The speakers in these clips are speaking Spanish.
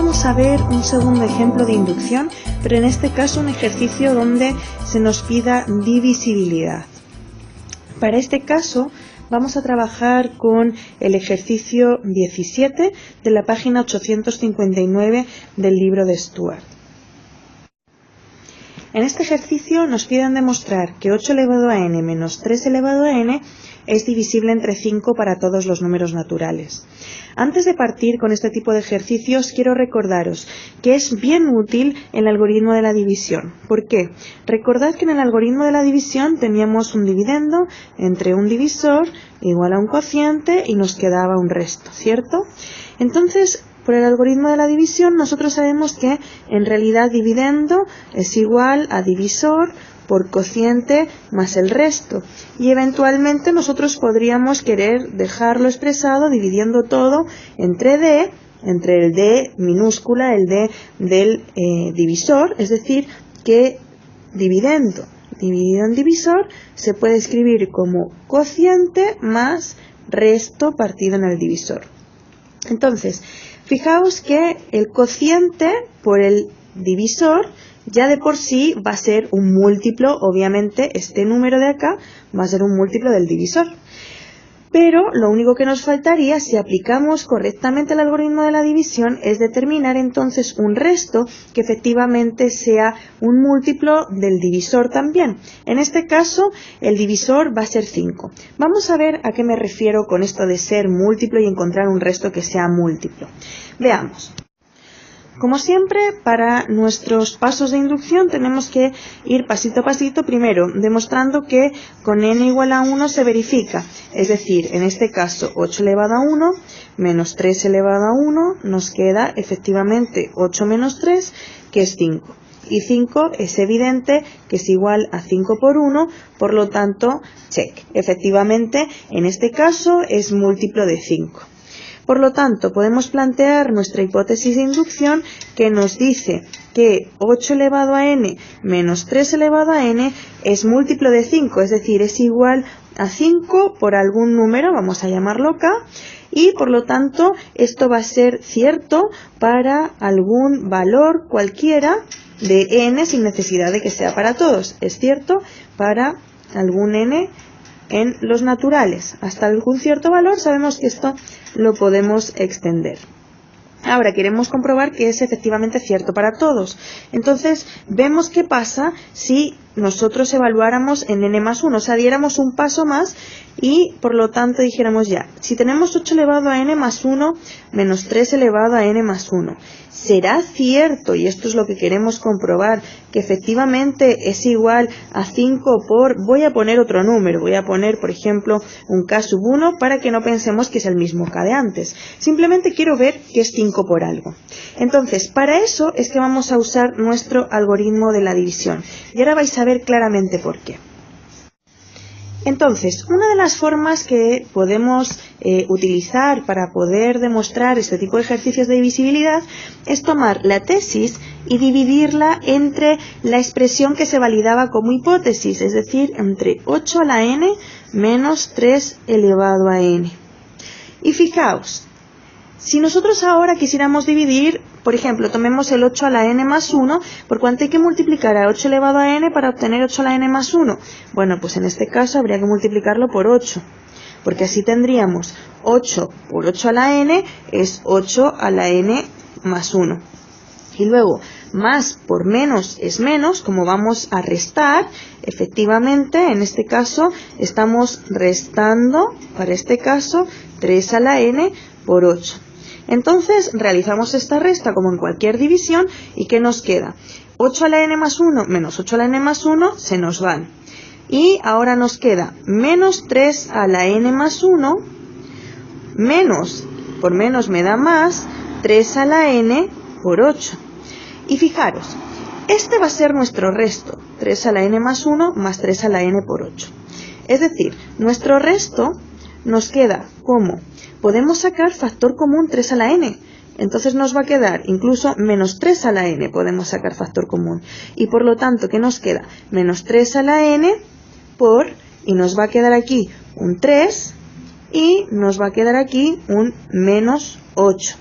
vamos a ver un segundo ejemplo de inducción, pero en este caso un ejercicio donde se nos pida divisibilidad. Para este caso vamos a trabajar con el ejercicio 17 de la página 859 del libro de Stuart. En este ejercicio nos piden demostrar que 8 elevado a n menos 3 elevado a n es divisible entre 5 para todos los números naturales. Antes de partir con este tipo de ejercicios, quiero recordaros que es bien útil el algoritmo de la división. ¿Por qué? Recordad que en el algoritmo de la división teníamos un dividendo entre un divisor igual a un cociente y nos quedaba un resto, ¿cierto? Entonces, por el algoritmo de la división, nosotros sabemos que en realidad dividendo es igual a divisor por cociente más el resto, y eventualmente nosotros podríamos querer dejarlo expresado dividiendo todo entre d, entre el d minúscula, el d del divisor, es decir, que dividendo dividido en divisor se puede escribir como cociente más resto partido en el divisor. Entonces, fijaos que el cociente por el divisor ya de por sí va a ser un múltiplo, obviamente este número de acá va a ser un múltiplo del divisor. Pero lo único que nos faltaría, si aplicamos correctamente el algoritmo de la división, es determinar entonces un resto que efectivamente sea un múltiplo del divisor también. En este caso, el divisor va a ser 5. Vamos a ver a qué me refiero con esto de ser múltiplo y encontrar un resto que sea múltiplo. Veamos. Como siempre, para nuestros pasos de inducción tenemos que ir pasito a pasito, primero demostrando que con n igual a 1 se verifica, es decir, en este caso 8 elevado a 1 menos 3 elevado a 1 nos queda efectivamente 8 menos 3, que es 5. Y 5 es evidente que es igual a 5 por 1, por lo tanto, check. Efectivamente, en este caso es múltiplo de 5. Por lo tanto, podemos plantear nuestra hipótesis de inducción que nos dice que 8 elevado a n menos 3 elevado a n es múltiplo de 5, es decir, es igual a 5 por algún número, vamos a llamarlo k, y por lo tanto esto va a ser cierto para algún valor cualquiera de n sin necesidad de que sea para todos, es cierto para algún n en los naturales. Hasta algún cierto valor sabemos que esto lo podemos extender. Ahora queremos comprobar que es efectivamente cierto para todos. Entonces vemos qué pasa si nosotros evaluáramos en n más 1, o sea, diéramos un paso más y por lo tanto dijéramos ya, si tenemos 8 elevado a n más 1 menos 3 elevado a n más 1, ¿será cierto, y esto es lo que queremos comprobar, que efectivamente es igual a 5 por, voy a poner otro número, voy a poner por ejemplo un k sub 1 para que no pensemos que es el mismo k de antes, simplemente quiero ver que es 5 por algo. Entonces, para eso es que vamos a usar nuestro algoritmo de la división, y ahora vais a ver claramente por qué. Entonces, una de las formas que podemos utilizar para poder demostrar este tipo de ejercicios de divisibilidad es tomar la tesis y dividirla entre la expresión que se validaba como hipótesis, es decir, entre 8 a la n menos 3 elevado a n. Y fijaos, si nosotros ahora quisiéramos dividir, por ejemplo, tomemos el 8 a la n más 1, ¿por cuánto hay que multiplicar a 8 elevado a n para obtener 8 a la n más 1? Bueno, pues en este caso habría que multiplicarlo por 8, porque así tendríamos 8 por 8 a la n es 8 a la n más 1. Y luego, más por menos es menos, como vamos a restar, efectivamente, en este caso, estamos restando, para este caso, 3 a la n por 8. Entonces realizamos esta resta como en cualquier división y ¿qué nos queda? 8 a la n más 1 menos 8 a la n más 1 se nos van. Y ahora nos queda menos 3 a la n más 1 menos, por menos me da más, 3 a la n por 8. Y fijaros, este va a ser nuestro resto, 3 a la n más 1 más 3 a la n por 8. Es decir, nuestro resto nos queda como, podemos sacar factor común 3 a la n, entonces nos va a quedar incluso menos 3 a la n, podemos sacar factor común. Y por lo tanto, ¿qué nos queda? Menos 3 a la n por, y nos va a quedar aquí un 3, y nos va a quedar aquí un menos 8.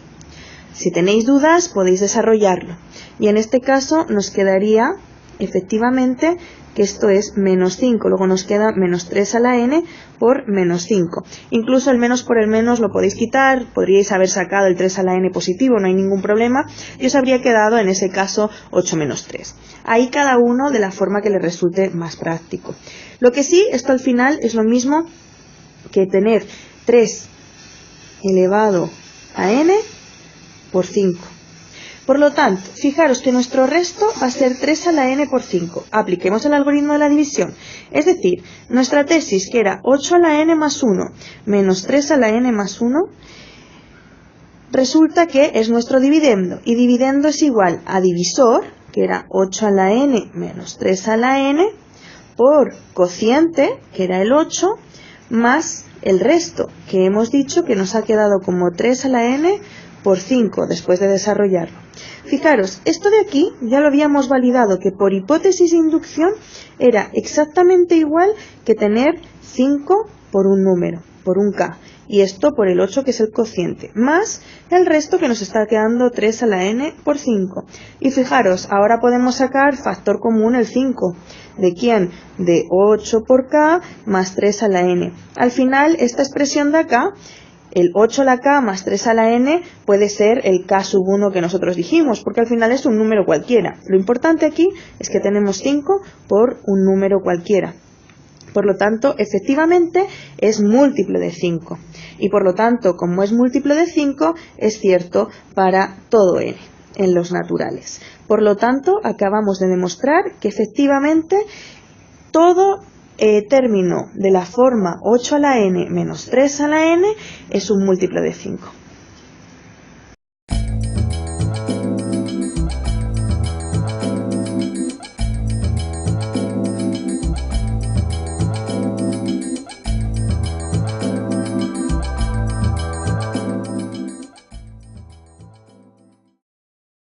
Si tenéis dudas podéis desarrollarlo. Y en este caso nos quedaría efectivamente que esto es menos 5, luego nos queda menos 3 a la n por menos 5. Incluso el menos por el menos lo podéis quitar, podríais haber sacado el 3 a la n positivo, no hay ningún problema, y os habría quedado en ese caso 8 menos 3. Ahí cada uno de la forma que le resulte más práctico. Lo que sí, esto al final es lo mismo que tener 3 elevado a n por 5. Por lo tanto, fijaros que nuestro resto va a ser 3 a la n por 5. Apliquemos el algoritmo de la división. Es decir, nuestra tesis, que era 8 a la n más 1 menos 3 a la n más 1, resulta que es nuestro dividendo. Y dividendo es igual a divisor, que era 8 a la n menos 3 a la n, por cociente, que era el 8, más el resto, que hemos dicho que nos ha quedado como 3 a la n por 5 después de desarrollarlo. Fijaros, esto de aquí ya lo habíamos validado, que por hipótesis de inducción era exactamente igual que tener 5 por un número, por un k, y esto por el 8 que es el cociente, más el resto que nos está quedando 3 a la n por 5. Y fijaros, ahora podemos sacar factor común el 5. ¿De quién? De 8 por k más 3 a la n. Al final, esta expresión de acá, el 8 a la k más 3 a la n, puede ser el k sub 1 que nosotros dijimos, porque al final es un número cualquiera. Lo importante aquí es que tenemos 5 por un número cualquiera. Por lo tanto, efectivamente es múltiplo de 5. Y por lo tanto, como es múltiplo de 5, es cierto para todo n en los naturales. Por lo tanto, acabamos de demostrar que efectivamente todo término de la forma 8 a la n menos 3 a la n es un múltiplo de 5.